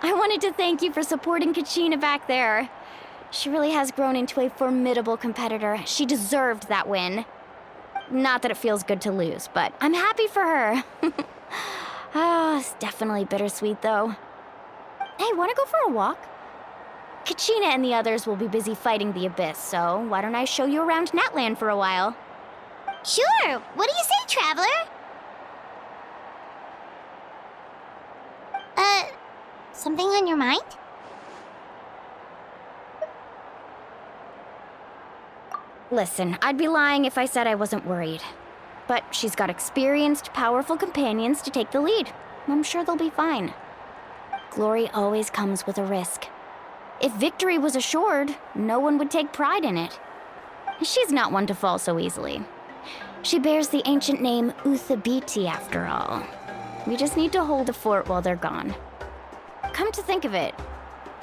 I wanted to thank you for supporting Kachina back there. She really has grown into a formidable competitor. She deserved that win. Not that it feels good to lose, but I'm happy for her. Oh, it's definitely bittersweet, though. Hey, wanna go for a walk? Kachina and the others will be busy fighting the Abyss, so why don't I show you around Natland for a while? Sure. What do you say, Traveler? Something on your mind? Listen, I'd be lying if I said I wasn't worried. But she's got experienced, powerful companions to take the lead. I'm sure they'll be fine. Glory always comes with a risk. If victory was assured, no one would take pride in it. She's not one to fall so easily. She bears the ancient name Uthabiti, after all. We just need to hold the fort while they're gone. Come to think of it,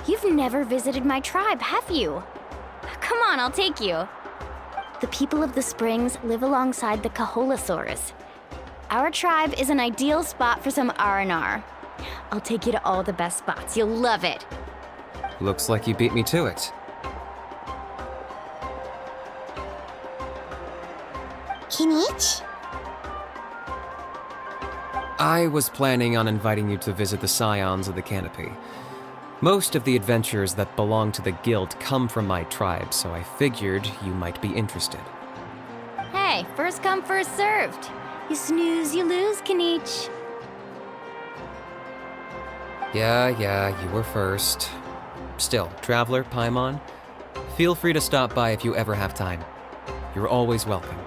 you've never visited my tribe, have you? Come on, I'll take you. The people of the Springs live alongside the Kaholasaurus. Our tribe is an ideal spot for some R&R. I'll take you to all the best spots. You'll love it. Looks like you beat me to it. Kinich? I was planning on inviting you to visit the Scions of the Canopy. Most of the adventurers that belong to the guild come from my tribe, so I figured you might be interested. Hey, first come, first served. You snooze, you lose, Kinich. Yeah, you were first. Still, Traveler, Paimon, feel free to stop by if you ever have time. You're always welcome.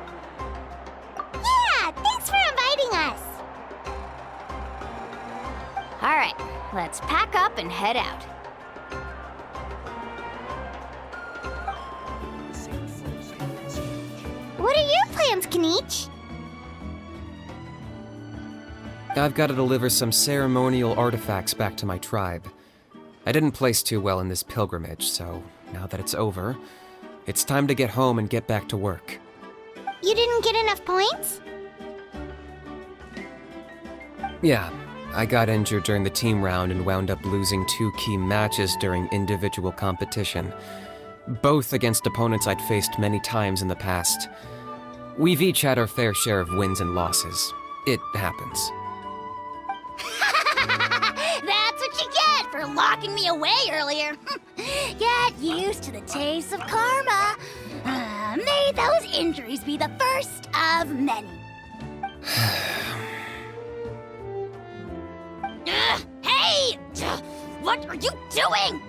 Yeah, thanks for inviting us. All right, let's pack up and head out. What are your plans, Kinich? I've got to deliver some ceremonial artifacts back to my tribe. I didn't place too well in this pilgrimage, so now that it's over, it's time to get home and get back to work. You didn't get enough points? Yeah, I got injured during the team round and wound up losing 2 key matches during individual competition, both against opponents I'd faced many times in the past. We've each had our fair share of wins and losses. It happens. That's what you get for locking me away earlier. Get used to the taste of karma. May those injuries be the first of many. Hey! What are you doing?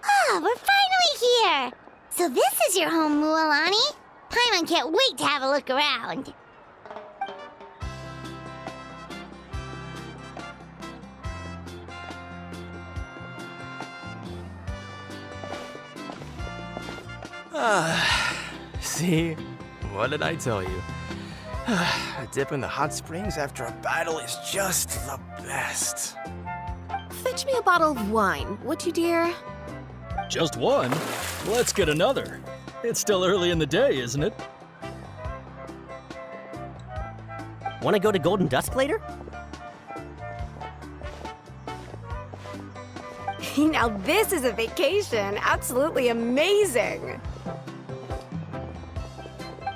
Oh, we're finally here! So this is your home, Mualani? Paimon can't wait to have a look around. See? What did I tell you? A dip in the hot springs after a battle is just the best. Fetch me a bottle of wine, would you, dear? Just one? Let's get another. It's still early in the day, isn't it? Want to go to Golden Dusk later? Now this is a vacation. Absolutely amazing.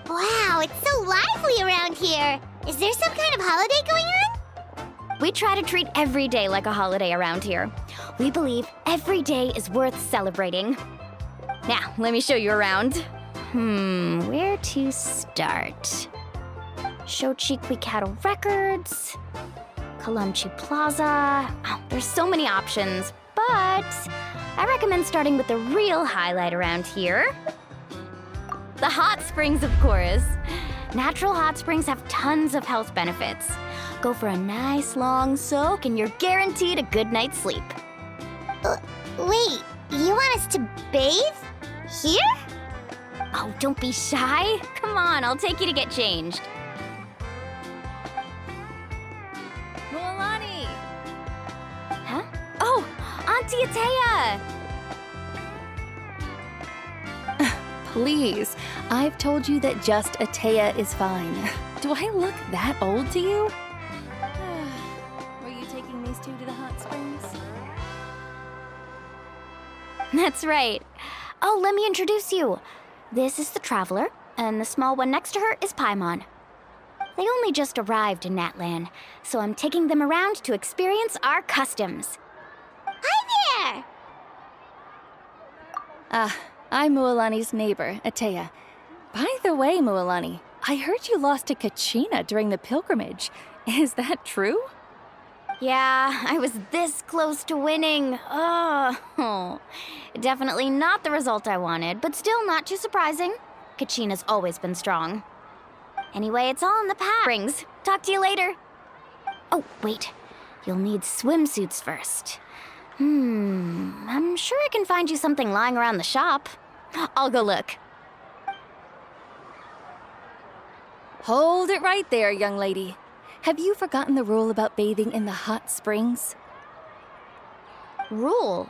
Wow, it's so lively around here. Is there some kind of holiday going on? We try to treat every day like a holiday around here. We believe every day is worth celebrating. Now, let me show you around. Where to start? Shochiqui Cattle Records, Kalamchi Plaza. Oh, there's so many options, but I recommend starting with the real highlight around here. The hot springs, of course. Natural hot springs have tons of health benefits. Go for a nice long soak and you're guaranteed a good night's sleep. Wait, you want us to bathe? Here? Oh, don't be shy. Come on, I'll take you to get changed. Mualani! Huh? Oh, Auntie Atea! please. I've told you that just Atea is fine. Do I look that old to you? Were you taking these two to the hot springs? That's right. Oh, let me introduce you. This is the Traveler, and the small one next to her is Paimon. They only just arrived in Natlan, so I'm taking them around to experience our customs. Hi there! I'm Mualani's neighbor, Atea. By the way, Mualani, I heard you lost to Kachina during the pilgrimage. Is that true? Yeah, I was this close to winning. Oh, definitely not the result I wanted, but still not too surprising. Kachina's always been strong. Anyway, it's all in the past. Springs. Talk to you later. Oh, wait. You'll need swimsuits first. I'm sure I can find you something lying around the shop. I'll go look. Hold it right there, young lady. Have you forgotten the rule about bathing in the hot springs? Rule?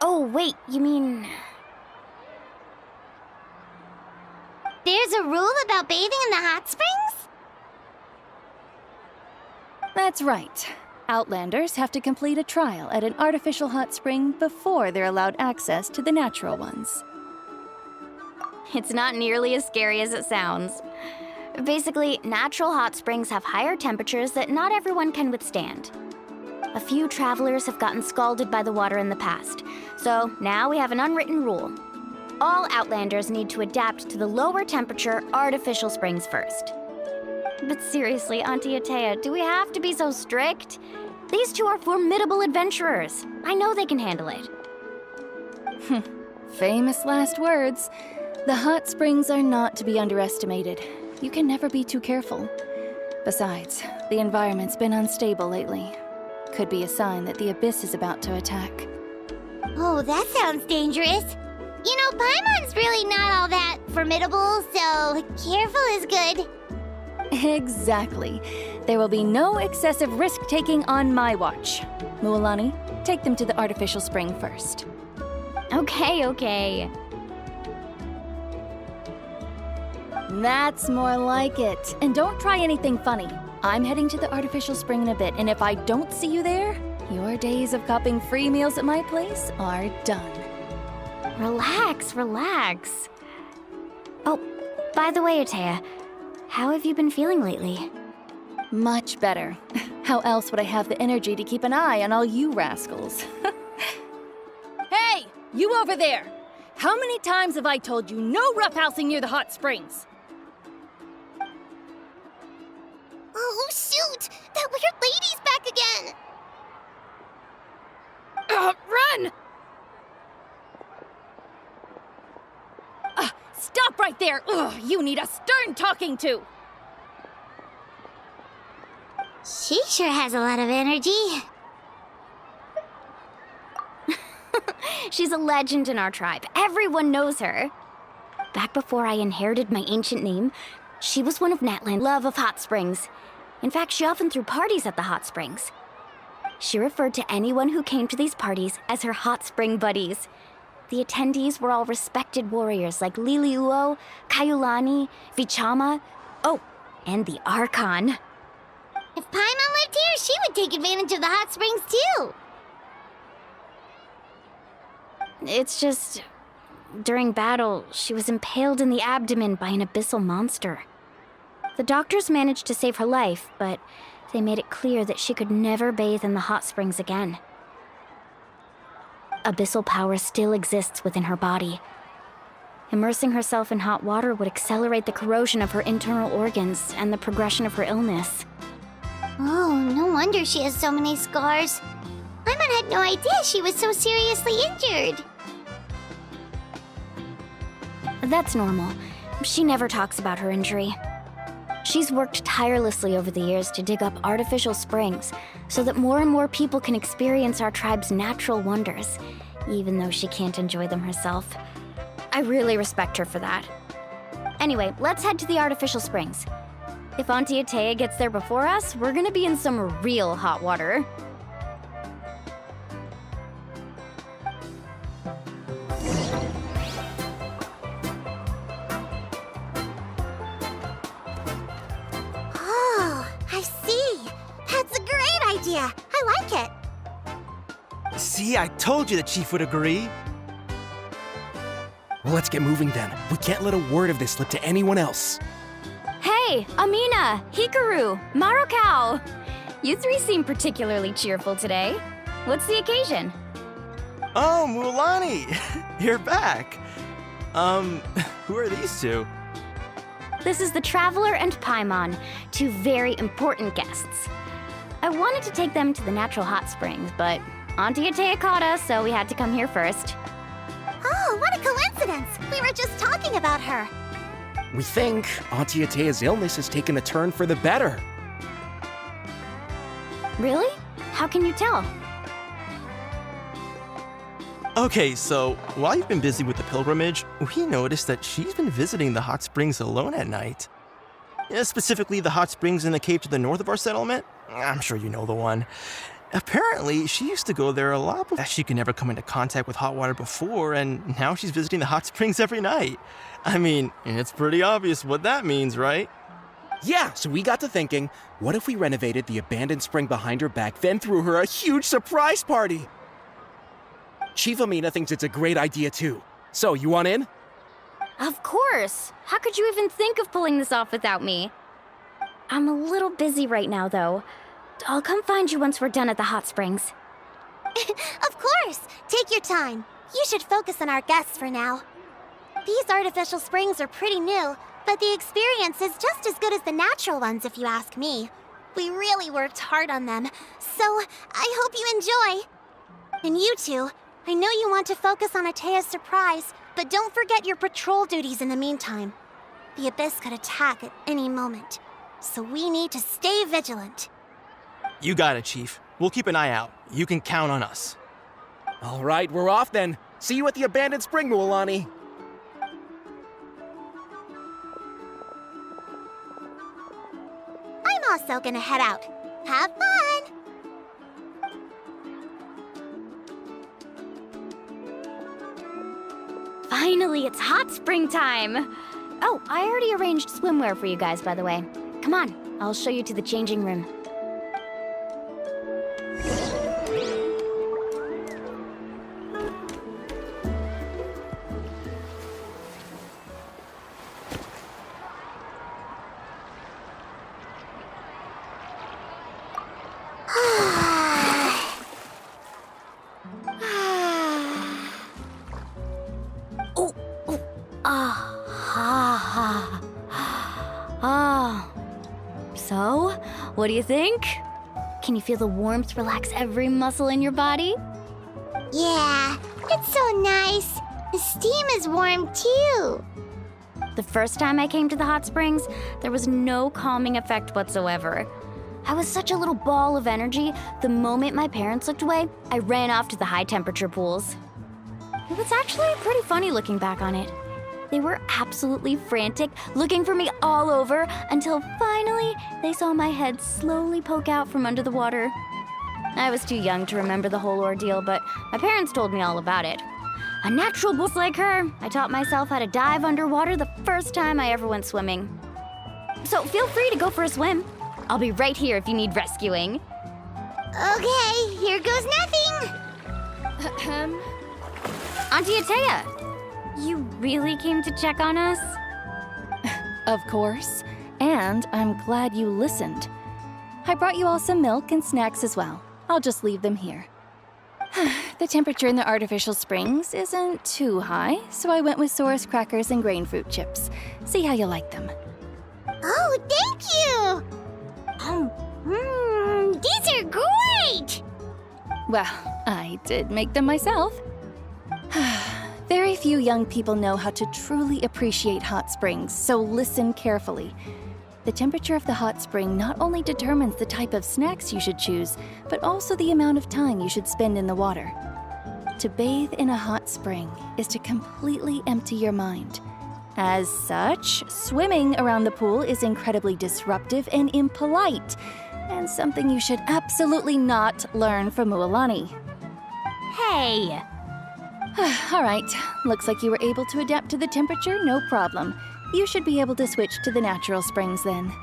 Oh, wait, you mean... There's a rule about bathing in the hot springs? That's right. Outlanders have to complete a trial at an artificial hot spring before they're allowed access to the natural ones. It's not nearly as scary as it sounds. Basically, natural hot springs have higher temperatures that not everyone can withstand. A few travelers have gotten scalded by the water in the past, so now we have an unwritten rule. All Outlanders need to adapt to the lower temperature artificial springs first. But seriously, Auntie Atea, do we have to be so strict? These two are formidable adventurers. I know they can handle it. Famous last words. The hot springs are not to be underestimated. You can never be too careful. Besides, the environment's been unstable lately. Could be a sign that the abyss is about to attack. Oh, that sounds dangerous. You know, Paimon's really not all that formidable, so careful is good. Exactly. There will be no excessive risk-taking on my watch. Mualani, take them to the artificial spring first. Okay. That's more like it. And don't try anything funny. I'm heading to the artificial spring in a bit, and if I don't see you there, your days of copping free meals at my place are done. Relax. Oh, by the way, Atea, how have you been feeling lately? Much better. How else would I have the energy to keep an eye on all you rascals? Hey, you over there! How many times have I told you no roughhousing near the hot springs? Oh, shoot! That weird lady's back again! Run! Stop right there! Ugh, you need a stern talking to! She sure has a lot of energy. She's a legend in our tribe. Everyone knows her. Back before I inherited my ancient name, she was one of Natlan's love of hot springs. In fact, she often threw parties at the hot springs. She referred to anyone who came to these parties as her hot spring buddies. The attendees were all respected warriors like Liliuo, Kaiulani, Vichama, oh, and the Archon. If Paimon lived here, she would take advantage of the hot springs too. It's just, during battle, she was impaled in the abdomen by an abyssal monster. The doctors managed to save her life, but they made it clear that she could never bathe in the hot springs again. Abyssal power still exists within her body. Immersing herself in hot water would accelerate the corrosion of her internal organs and the progression of her illness. Oh, no wonder she has so many scars. Paimon had no idea she was so seriously injured. That's normal. She never talks about her injury. She's worked tirelessly over the years to dig up artificial springs so that more and more people can experience our tribe's natural wonders, even though she can't enjoy them herself. I really respect her for that. Anyway, let's head to the artificial springs. If Auntie Atea gets there before us, we're gonna be in some real hot water. See, I told you the chief would agree. Well, let's get moving then. We can't let a word of this slip to anyone else. Hey, Amina, Hikaru, Marukao. You three seem particularly cheerful today. What's the occasion? Oh, Mulani, you're back. Who are these two? This is the Traveler and Paimon, two very important guests. I wanted to take them to the natural hot springs, but Auntie Atea caught us, so we had to come here first. Oh, what a coincidence! We were just talking about her. We think Auntie Atea's illness has taken a turn for the better. Really? How can you tell? Okay, so while you've been busy with the pilgrimage, we noticed that she's been visiting the hot springs alone at night. Yeah, specifically the hot springs in the cave to the north of our settlement. I'm sure you know the one. Apparently, she used to go there a lot, but she could never come into contact with hot water before, and now she's visiting the hot springs every night. I mean, it's pretty obvious what that means, right? Yeah, so we got to thinking, what if we renovated the abandoned spring behind her back, then threw her a huge surprise party? Chief Amina thinks it's a great idea too. So, you want in? Of course! How could you even think of pulling this off without me? I'm a little busy right now, though. I'll come find you once we're done at the hot springs. Of course! Take your time. You should focus on our guests for now. These artificial springs are pretty new, but the experience is just as good as the natural ones if you ask me. We really worked hard on them, so I hope you enjoy. And you two, I know you want to focus on Atea's surprise, but don't forget your patrol duties in the meantime. The Abyss could attack at any moment, so we need to stay vigilant. You got it, Chief. We'll keep an eye out. You can count on us. All right, we're off then. See you at the abandoned spring, Mualani. I'm also gonna head out. Have fun! Finally, it's hot spring time! Oh, I already arranged swimwear for you guys, by the way. Come on, I'll show you to the changing room. So, what do you think? Can you feel the warmth relax every muscle in your body? Yeah, it's so nice. The steam is warm too. The first time I came to the hot springs, there was no calming effect whatsoever. I was such a little ball of energy, the moment my parents looked away, I ran off to the high temperature pools. It was actually pretty funny looking back on it. They were absolutely frantic, looking for me all over, until finally they saw my head slowly poke out from under the water. I was too young to remember the whole ordeal, but my parents told me all about it. A natural bull like her, I taught myself how to dive underwater the first time I ever went swimming. So feel free to go for a swim. I'll be right here if you need rescuing. Okay, here goes nothing. Auntie Atea, you really came to check on us? Of course. And I'm glad you listened. I brought you all some milk and snacks as well. I'll just leave them here. The temperature in the artificial springs isn't too high, so I went with Saurus crackers and grain fruit chips. See how you like them. Oh, thank you! These are great! Well, I did make them myself. Very few young people know how to truly appreciate hot springs, so listen carefully. The temperature of the hot spring not only determines the type of snacks you should choose, but also the amount of time you should spend in the water. To bathe in a hot spring is to completely empty your mind. As such, swimming around the pool is incredibly disruptive and impolite, and something you should absolutely not learn from Mualani. Hey! All right, looks like you were able to adapt to the temperature, no problem. You should be able to switch to the natural springs then.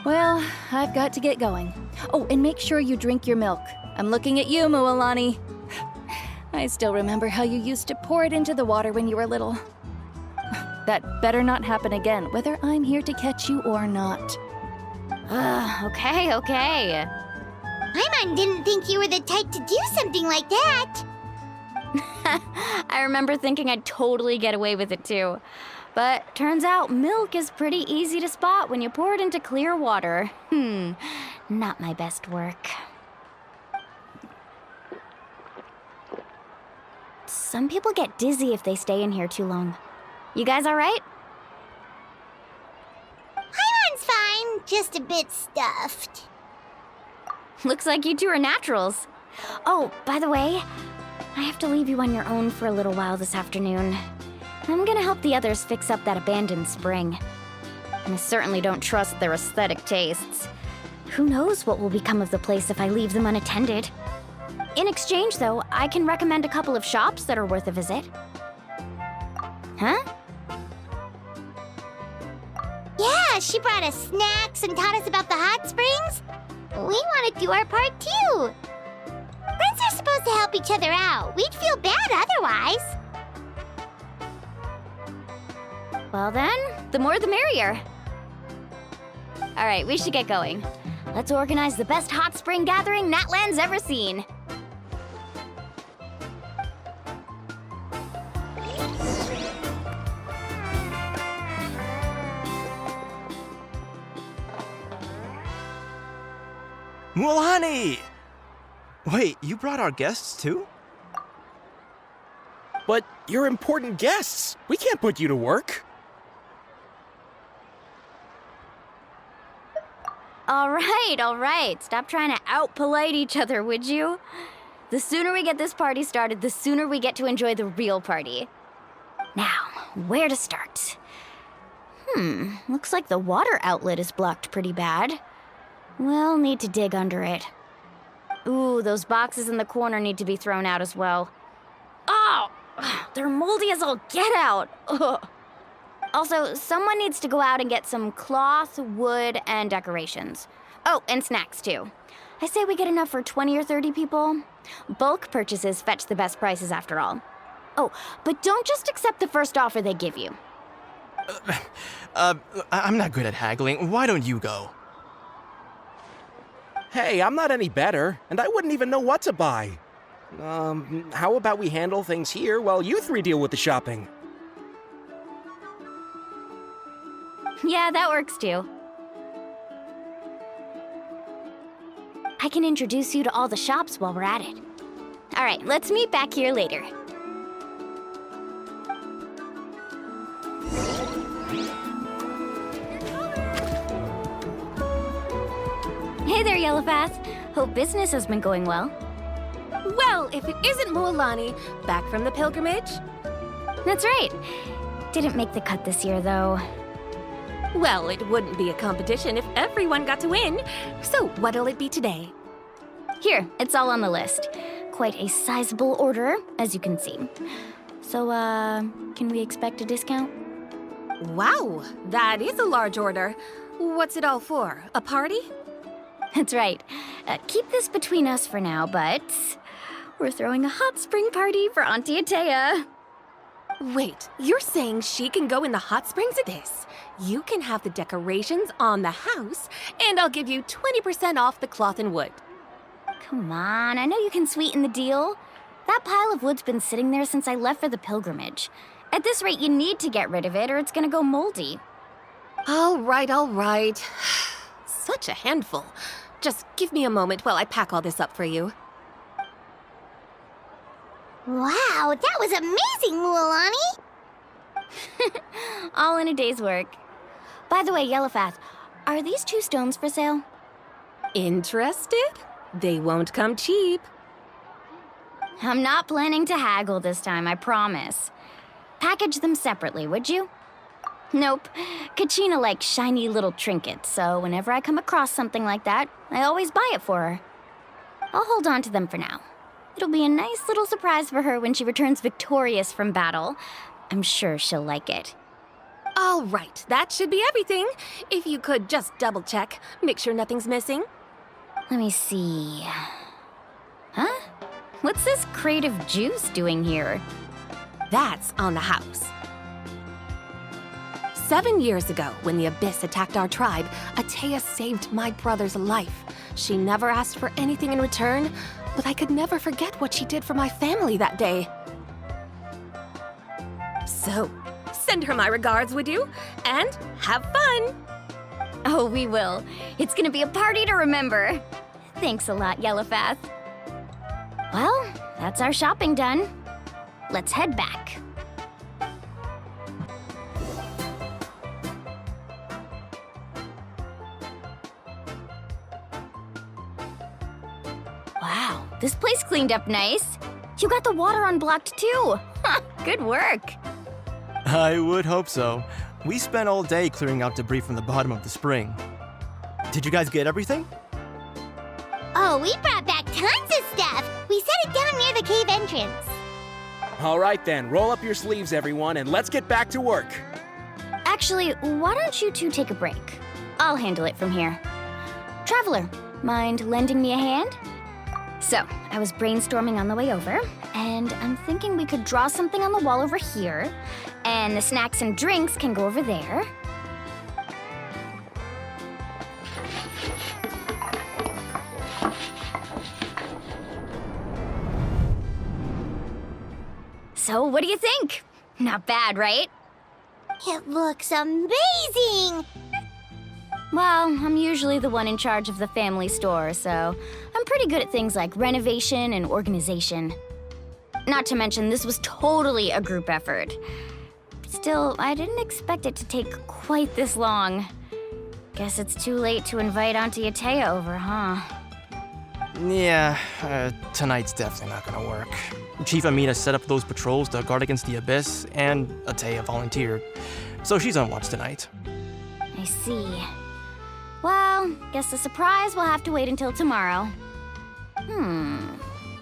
Well, I've got to get going. Oh, and make sure you drink your milk. I'm looking at you, Mualani. I still remember how you used to pour it into the water when you were little. That better not happen again, whether I'm here to catch you or not. Okay. Paimon didn't think you were the type to do something like that. I remember thinking I'd totally get away with it too. But turns out milk is pretty easy to spot when you pour it into clear water. Not my best work. Some people get dizzy if they stay in here too long. You guys all right? Paimon's fine, just a bit stuffed. Looks like you two are naturals. Oh, by the way, I have to leave you on your own for a little while this afternoon. I'm gonna help the others fix up that abandoned spring. And I certainly don't trust their aesthetic tastes. Who knows what will become of the place if I leave them unattended. In exchange, though, I can recommend a couple of shops that are worth a visit. Huh? Yeah, she brought us snacks and taught us about the hot springs. We want to do our part too. Friends are supposed to help each other out. We'd feel bad otherwise. Well then, the more the merrier. All right, we should get going. Let's organize the best hot spring gathering Natland's ever seen. Mualani! Wait, you brought our guests too? But you're important guests. We can't put you to work. All right. Stop trying to out-polite each other, would you? The sooner we get this party started, the sooner we get to enjoy the real party. Now, where to start? Looks like the water outlet is blocked pretty bad. We'll need to dig under it. Ooh, those boxes in the corner need to be thrown out as well. Oh! They're moldy as all get out! Ugh. Also, someone needs to go out and get some cloth, wood, and decorations. Oh, and snacks, too. I say we get enough for 20 or 30 people. Bulk purchases fetch the best prices after all. Oh, but don't just accept the first offer they give you. I'm not good at haggling. Why don't you go? Hey, I'm not any better, and I wouldn't even know what to buy. How about we handle things here while you three deal with the shopping? Yeah, that works too. I can introduce you to all the shops while we're at it. All right, let's meet back here later. Hey there, Yellowfast. Hope business has been going well. Well, if it isn't Mualani, back from the pilgrimage? That's right. Didn't make the cut this year, though. Well, it wouldn't be a competition if everyone got to win. So, what'll it be today? Here, it's all on the list. Quite a sizable order, as you can see. So, can we expect a discount? Wow, that is a large order. What's it all for? A party? That's right. Keep this between us for now, but we're throwing a hot spring party for Auntie Atea. Wait, you're saying she can go in the hot springs of this? You can have the decorations on the house, and I'll give you 20% off the cloth and wood. Come on, I know you can sweeten the deal. That pile of wood's been sitting there since I left for the pilgrimage. At this rate, you need to get rid of it or it's gonna go moldy. All right. Such a handful. Just give me a moment while I pack all this up for you. Wow, that was amazing, Mualani! All in a day's work. By the way, Yellowfast, are these 2 stones for sale? Interested? They won't come cheap. I'm not planning to haggle this time, I promise. Package them separately, would you? Nope. Kachina likes shiny little trinkets, so whenever I come across something like that, I always buy it for her. I'll hold on to them for now. It'll be a nice little surprise for her when she returns victorious from battle. I'm sure she'll like it. All right, that should be everything. If you could just double check, make sure nothing's missing. Let me see. Huh? What's this creative juice doing here? That's on the house. 7 years ago, when the Abyss attacked our tribe, Atea saved my brother's life. She never asked for anything in return, but I could never forget what she did for my family that day. So, send her my regards, would you? And have fun! Oh, we will. It's gonna be a party to remember. Thanks a lot, Yellowfath. Well, that's our shopping done. Let's head back. Wow, this place cleaned up nice. You got the water unblocked too. Good work. I would hope so. We spent all day clearing out debris from the bottom of the spring. Did you guys get everything? Oh, we brought back tons of stuff. We set it down near the cave entrance. All right then, roll up your sleeves, everyone, and let's get back to work. Actually, why don't you two take a break? I'll handle it from here. Traveler, mind lending me a hand? So, I was brainstorming on the way over, and I'm thinking we could draw something on the wall over here, and the snacks and drinks can go over there. So, what do you think? Not bad, right? It looks amazing! Well, I'm usually the one in charge of the family store, so I'm pretty good at things like renovation and organization. Not to mention, this was totally a group effort. Still, I didn't expect it to take quite this long. Guess it's too late to invite Auntie Atea over, huh? Yeah, tonight's definitely not gonna work. Chief Amina set up those patrols to guard against the Abyss, and Atea volunteered. So she's on watch tonight. I see. Well, guess the surprise will have to wait until tomorrow.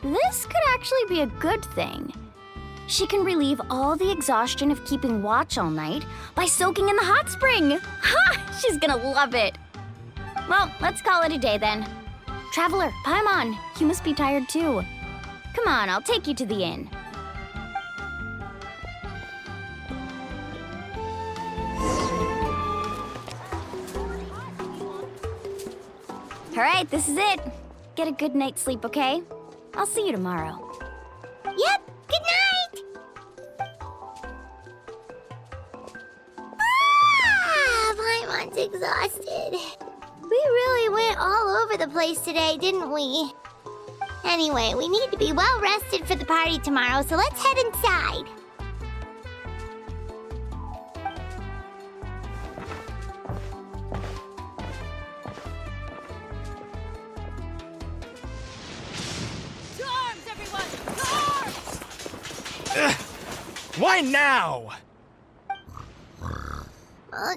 This could actually be a good thing. She can relieve all the exhaustion of keeping watch all night by soaking in the hot spring. Ha! She's gonna love it. Well, let's call it a day then. Traveler, Paimon, you must be tired too. Come on, I'll take you to the inn. All right, this is it. Get a good night's sleep, okay? I'll see you tomorrow. Yep, good night! Paimon's exhausted. We really went all over the place today, didn't we? Anyway, we need to be well rested for the party tomorrow, so let's head inside. Why now? Huh?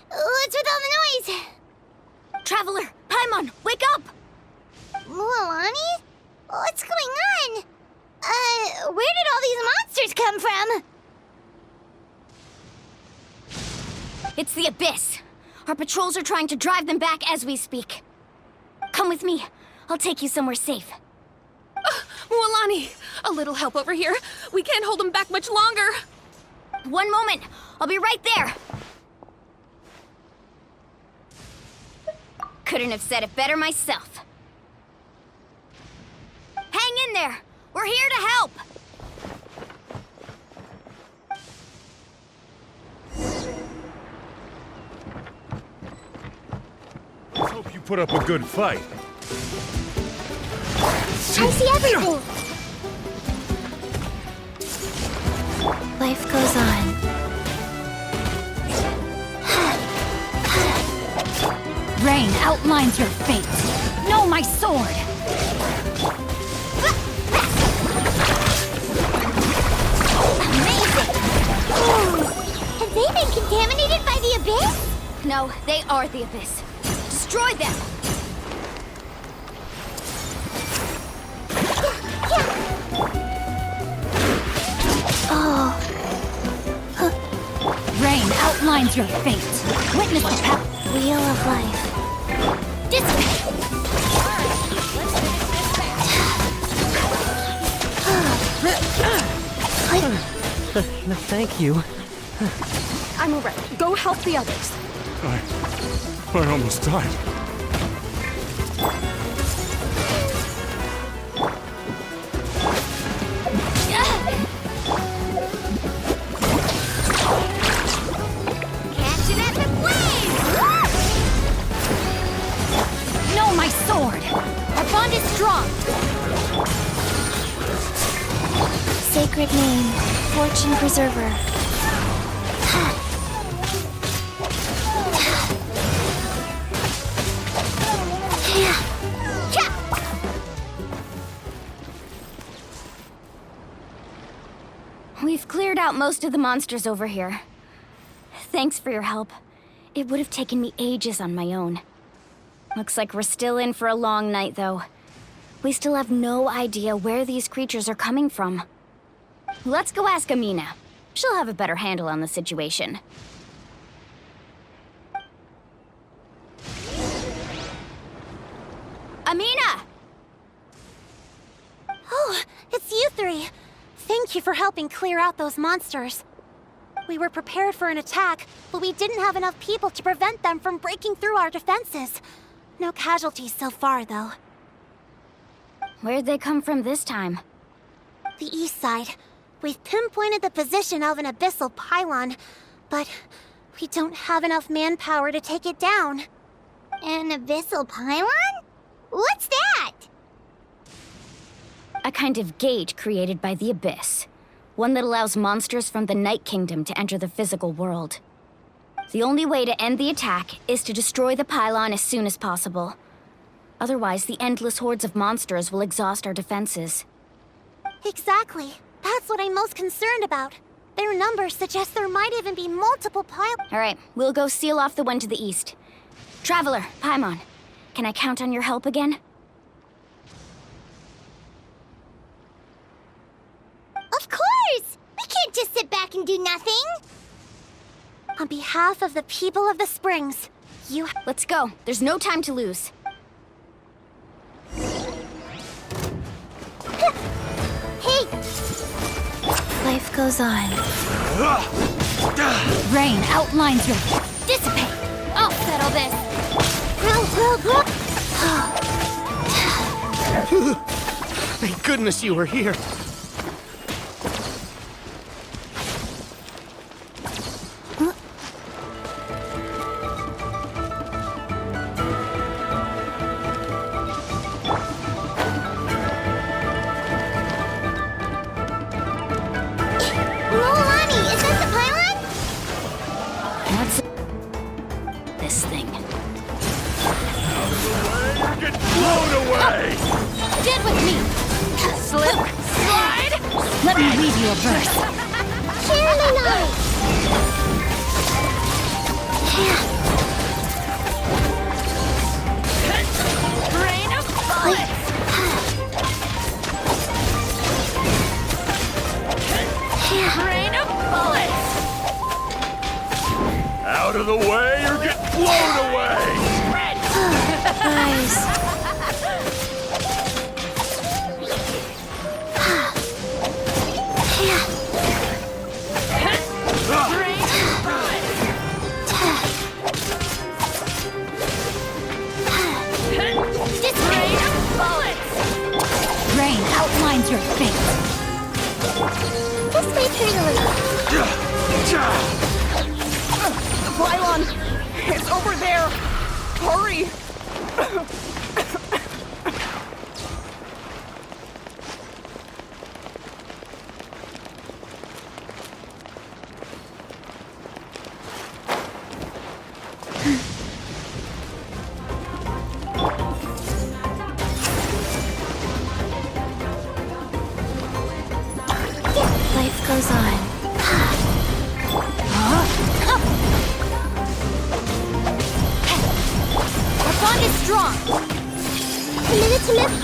What's with all the noise? Traveler, Paimon, wake up! Mualani? What's going on? Where did all these monsters come from? It's the Abyss. Our patrols are trying to drive them back as we speak. Come with me. I'll take you somewhere safe. Mualani, a little help over here. We can't hold them back much longer. One moment. I'll be right there. Couldn't have said it better myself. Hang in there. We're here to help. Hope you put up a good fight. I see everything. Life goes on. Rain outlines your fate. Know my sword. Amazing! Have they been contaminated by the Abyss? No, they are the Abyss. Destroy them! Rain outlines your fate. Witness the power. Wheel of life. Dissipate! Thank you. I'm alright. Go help the others. I almost died. Catch it at the flame! No, my sword! Our bond is strong! Sacred name, fortune preserver. We've cleared out most of the monsters over here. Thanks for your help. It would have taken me ages on my own. Looks like we're still in for a long night, though. We still have no idea where these creatures are coming from. Let's go ask Amina. She'll have a better handle on the situation. Amina! Oh, it's you three. Thank you for helping clear out those monsters. We were prepared for an attack, but we didn't have enough people to prevent them from breaking through our defenses. No casualties so far, though. Where'd they come from this time? The east side. We've pinpointed the position of an abyssal pylon, but we don't have enough manpower to take it down. An abyssal pylon? What's that? A kind of gate created by the Abyss. One that allows monsters from the Night Kingdom to enter the physical world. The only way to end the attack is to destroy the pylon as soon as possible. Otherwise, the endless hordes of monsters will exhaust our defenses. Exactly. That's what I'm most concerned about. Their numbers suggest there might even be multiple pylons. All right, we'll go seal off the one to the east. Traveler, Paimon, can I count on your help again? Of course! We can't just sit back and do nothing! On behalf of the people of the Springs, you... Let's go. There's no time to lose. Hey! Life goes on. Rain outlines your... Dissipate! I'll settle this! Thank goodness you were here. This thing. Get blown away! Get with me! Slip! Slide! Let me read you a verse. Share the night! Rain of bullets! Rain of bullets! Out of the way or get blown away! Guys. Rain outlines your fate. This way, Trinity. The pylon! It's over there! Hurry! Life goes on. Our bond is strong. Minute to live.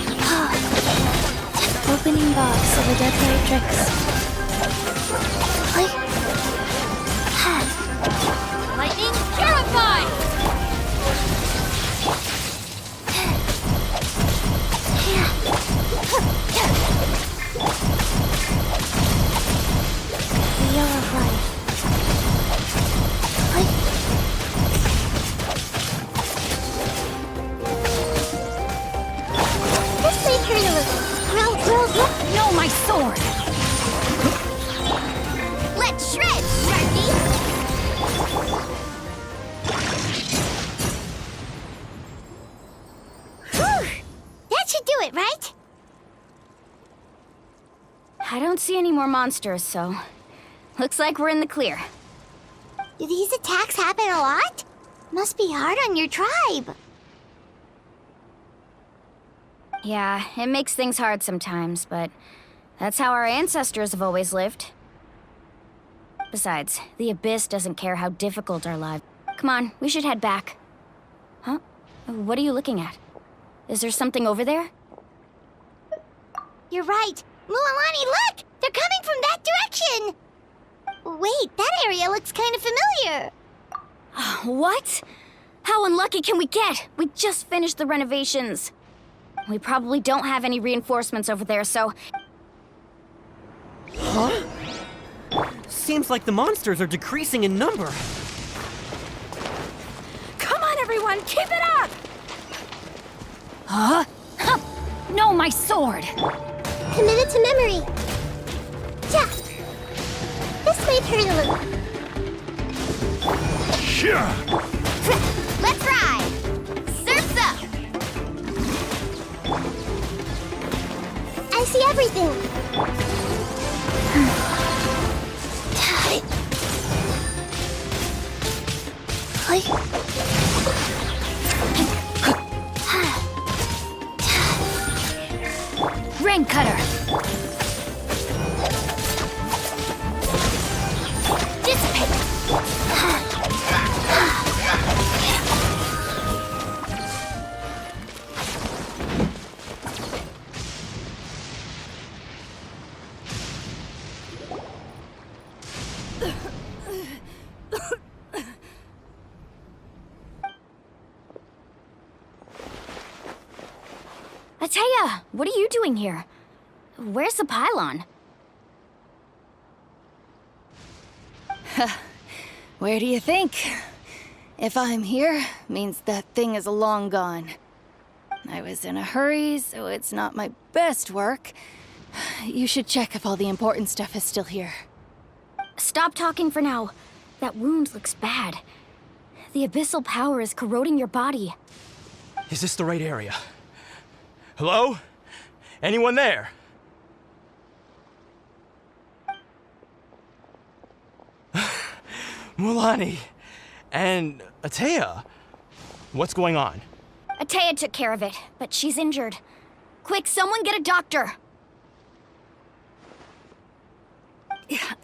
Opening box of a Dead Knight Tricks. Lightning purified! see any more monsters, so looks like we're in the clear. Do these attacks happen a lot? Must be hard on your tribe. Yeah, it makes things hard sometimes, but that's how our ancestors have always lived. Besides, the Abyss doesn't care how difficult our lives. Come on, we should head back. Huh? What are you looking at? Is there something over there? You're right. Mualani, look! They're coming from that direction! Wait, that area looks kind of familiar. What? How unlucky can we get? We just finished the renovations. We probably don't have any reinforcements over there, so... Huh? Seems like the monsters are decreasing in number. Come on, everyone! Keep it up! Huh? No, my sword! Committed to memory. Yeah. This might hurt a little. Let's ride! Surf's up! I see everything. Rain cutter! Dissipate! Ateya, what are you doing here? Where's the pylon? Where do you think? If I'm here, means that thing is long gone. I was in a hurry, so it's not my best work. You should check if all the important stuff is still here. Stop talking for now. That wound looks bad. The abyssal power is corroding your body. Is this the right area? Hello? Anyone there? Mualani and Ateya. What's going on? Ateya took care of it, but she's injured. Quick, someone get a doctor!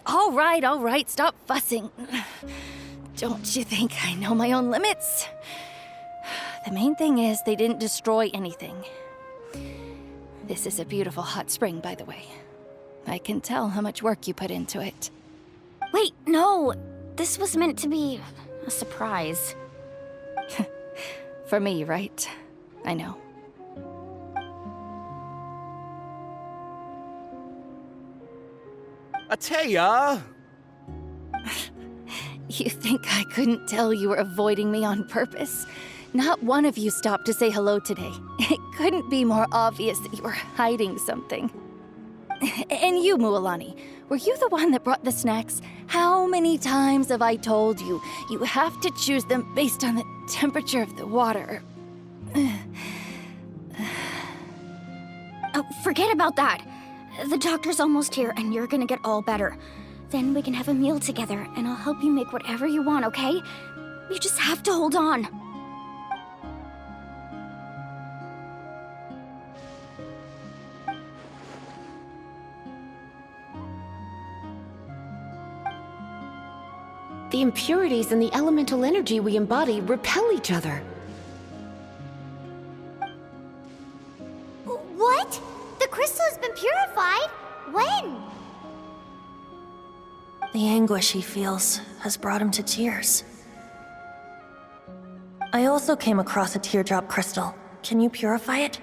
All right, stop fussing. Don't you think I know my own limits? The main thing is they didn't destroy anything. This is a beautiful hot spring, by the way. I can tell how much work you put into it. Wait, no! This was meant to be a surprise. For me, right? I know. Ateya! You think I couldn't tell you were avoiding me on purpose? Not one of you stopped to say hello today. It couldn't be more obvious that you were hiding something. And you, Mualani, were you the one that brought the snacks? How many times have I told you, you have to choose them based on the temperature of the water? Oh, forget about that. The doctor's almost here, and you're gonna get all better. Then we can have a meal together, and I'll help you make whatever you want, okay? You just have to hold on. The impurities and the elemental energy we embody repel each other. What? The crystal has been purified? When? The anguish he feels has brought him to tears. I also came across a teardrop crystal. Can you purify it?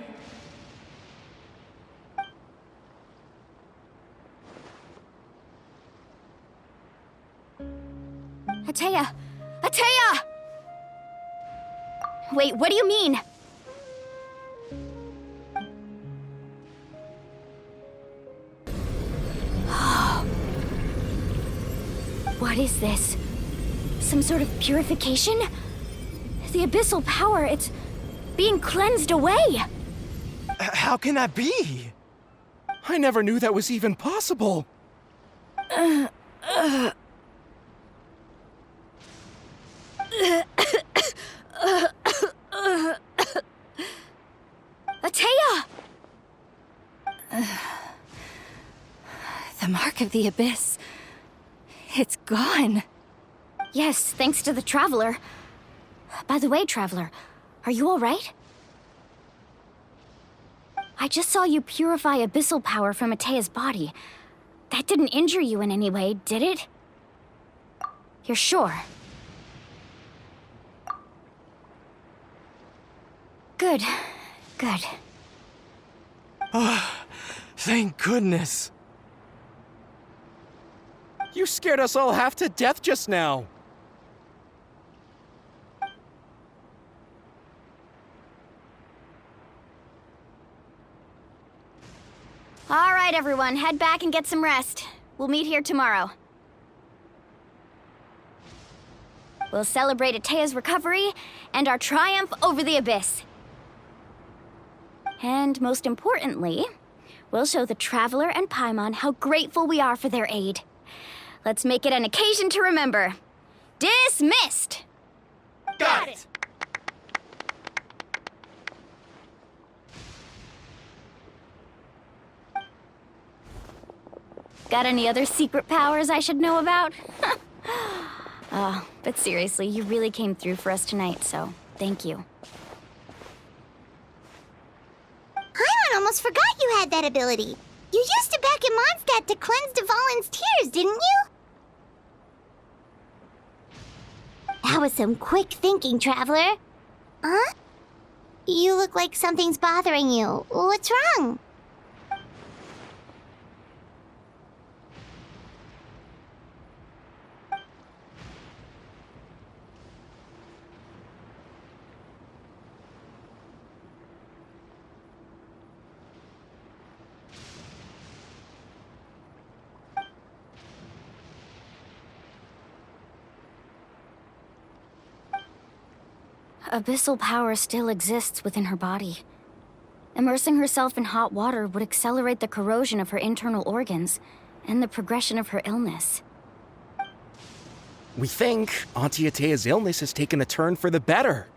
Ateya! Ateya! Wait, what do you mean? What is this? Some sort of purification? The abyssal power, it's being cleansed away! How can that be? I never knew that was even possible. Atea! The mark of the abyss. It's gone. Yes, thanks to the Traveler. By the way, Traveler, are you alright? I just saw you purify abyssal power from Atea's body. That didn't injure you in any way, did it? You're sure? Good. Good. Thank goodness. You scared us all half to death just now. All right, everyone, head back and get some rest. We'll meet here tomorrow. We'll celebrate Atea's recovery and our triumph over the abyss. And most importantly, we'll show the Traveler and Paimon how grateful we are for their aid. Let's make it an occasion to remember. Dismissed! Got it! Got any other secret powers I should know about? But seriously, you really came through for us tonight, so thank you. Paimon almost forgot you had that ability. You used it back in Mondstadt to cleanse Dvalin's tears, didn't you? That was some quick thinking, Traveler. Huh? You look like something's bothering you. What's wrong? Abyssal power still exists within her body. Immersing herself in hot water would accelerate the corrosion of her internal organs and the progression of her illness. We think Auntie Atea's illness has taken a turn for the better.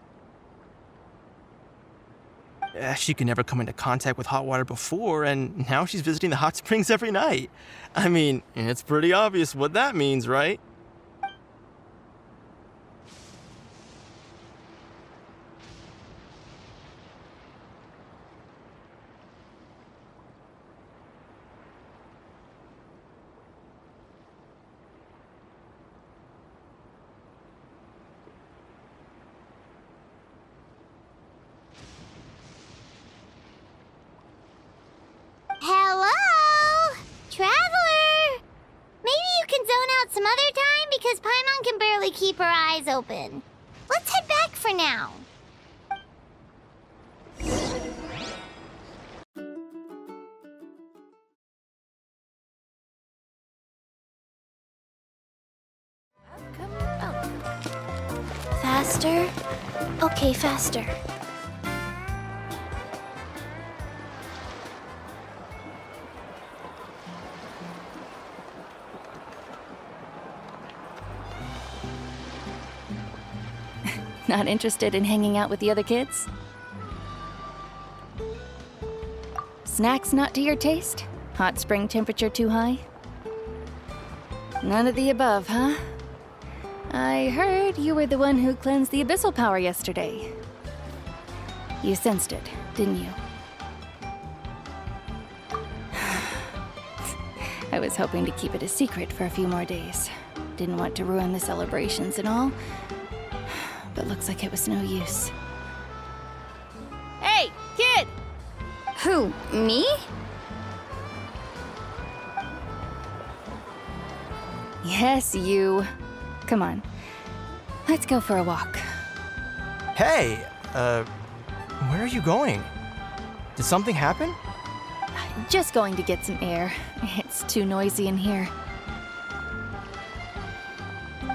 She could never come into contact with hot water before, and now she's visiting the hot springs every night. I mean, it's pretty obvious what that means, right? Hello? Traveler? Maybe you can zone out some other time because Paimon can barely keep her eyes open. Let's head back for now. Faster? Okay, faster. Not interested in hanging out with the other kids? Snacks not to your taste? Hot spring temperature too high? None of the above, huh? I heard you were the one who cleansed the abyssal power yesterday. You sensed it, didn't you? I was hoping to keep it a secret for a few more days. Didn't want to ruin the celebrations and all. But looks like it was no use. Hey, kid! Who, me? Yes, you. Come on. Let's go for a walk. Hey, where are you going? Did something happen? Just going to get some air. It's too noisy in here.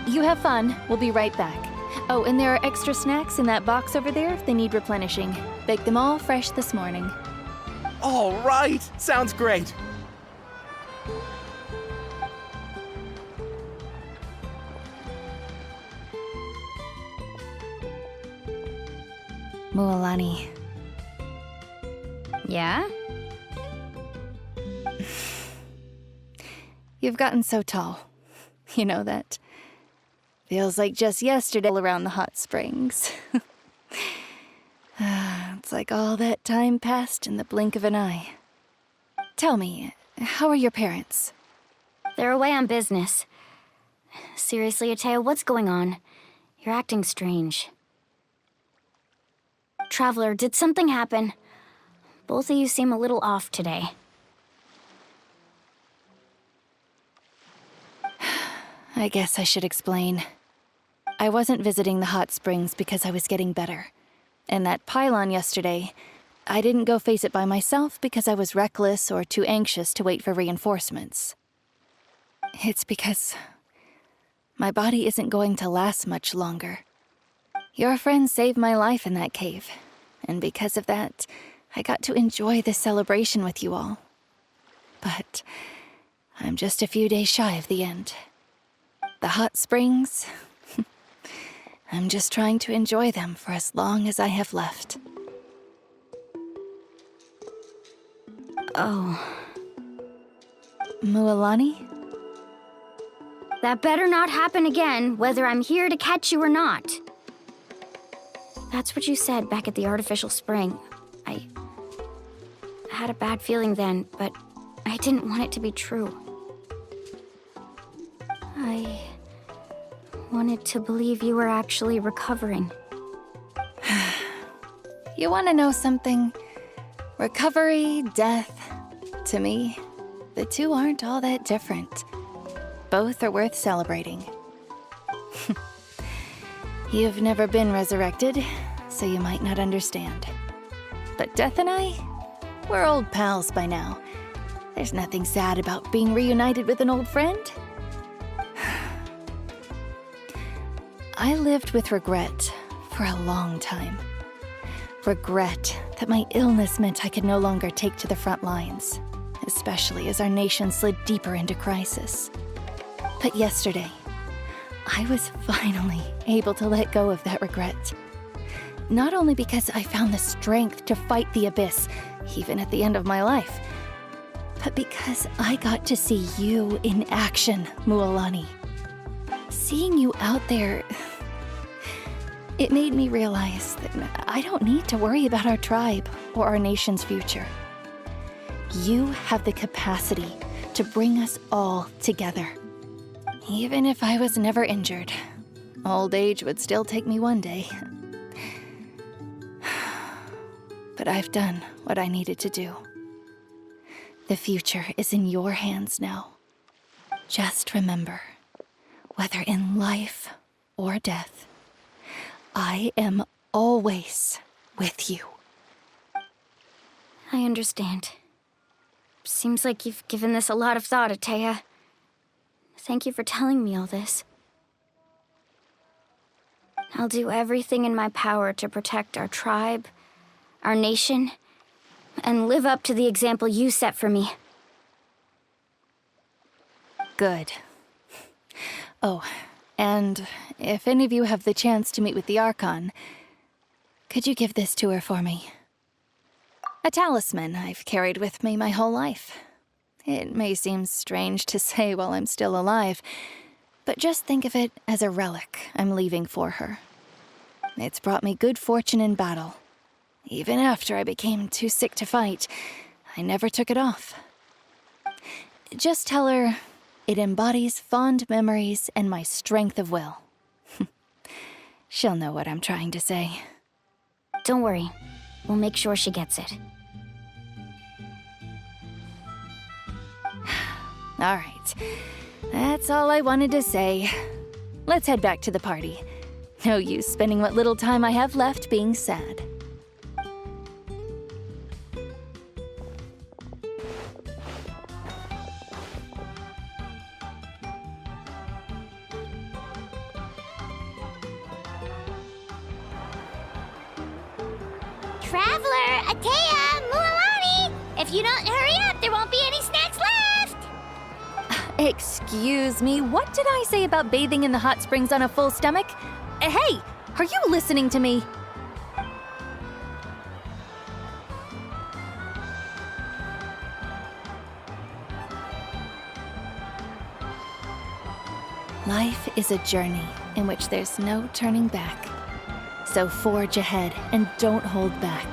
You have fun. We'll be right back. Oh, and there are extra snacks in that box over there if they need replenishing. Baked them all fresh this morning. All right, sounds great. Mualani. Yeah? You've gotten so tall. You know that. Feels like just yesterday around the hot springs. It's like all that time passed in the blink of an eye. Tell me, how are your parents? They're away on business. Seriously, Atea, what's going on? You're acting strange. Traveler, did something happen? Both of you seem a little off today. I guess I should explain. I wasn't visiting the hot springs because I was getting better. And that pylon yesterday, I didn't go face it by myself because I was reckless or too anxious to wait for reinforcements. It's because my body isn't going to last much longer. Your friend saved my life in that cave, and because of that, I got to enjoy this celebration with you all. But I'm just a few days shy of the end. The hot springs, I'm just trying to enjoy them for as long as I have left. Oh. Mualani? That better not happen again, whether I'm here to catch you or not. That's what you said back at the artificial spring. I had a bad feeling then, but I didn't want it to be true. I wanted to believe you were actually recovering. You want to know something? Recovery, death, to me, the two aren't all that different. Both are worth celebrating. You've never been resurrected, so you might not understand. But Death and I, we're old pals by now. There's nothing sad about being reunited with an old friend. I lived with regret for a long time. Regret that my illness meant I could no longer take to the front lines, especially as our nation slid deeper into crisis. But yesterday, I was finally able to let go of that regret. Not only because I found the strength to fight the abyss, even at the end of my life, but because I got to see you in action, Mualani. Seeing you out there, it made me realize that I don't need to worry about our tribe or our nation's future. You have the capacity to bring us all together. Even if I was never injured, old age would still take me one day. But I've done what I needed to do. The future is in your hands now. Just remember, whether in life or death, I am always with you. I understand. Seems like you've given this a lot of thought, Atea. Thank you for telling me all this. I'll do everything in my power to protect our tribe, our nation, and live up to the example you set for me. Good. Oh, and if any of you have the chance to meet with the Archon, could you give this to her for me? A talisman I've carried with me my whole life. It may seem strange to say while I'm still alive, but just think of it as a relic I'm leaving for her. It's brought me good fortune in battle. Even after I became too sick to fight, I never took it off. Just tell her it embodies fond memories and my strength of will. She'll know what I'm trying to say. Don't worry. We'll make sure she gets it. All right. That's all I wanted to say. Let's head back to the party. No use spending what little time I have left being sad. Traveler, Atea, Mualani! If you don't hurry up, there won't be any snacks left! Excuse me, what did I say about bathing in the hot springs on a full stomach? Hey, are you listening to me? Life is a journey in which there's no turning back. So forge ahead and don't hold back.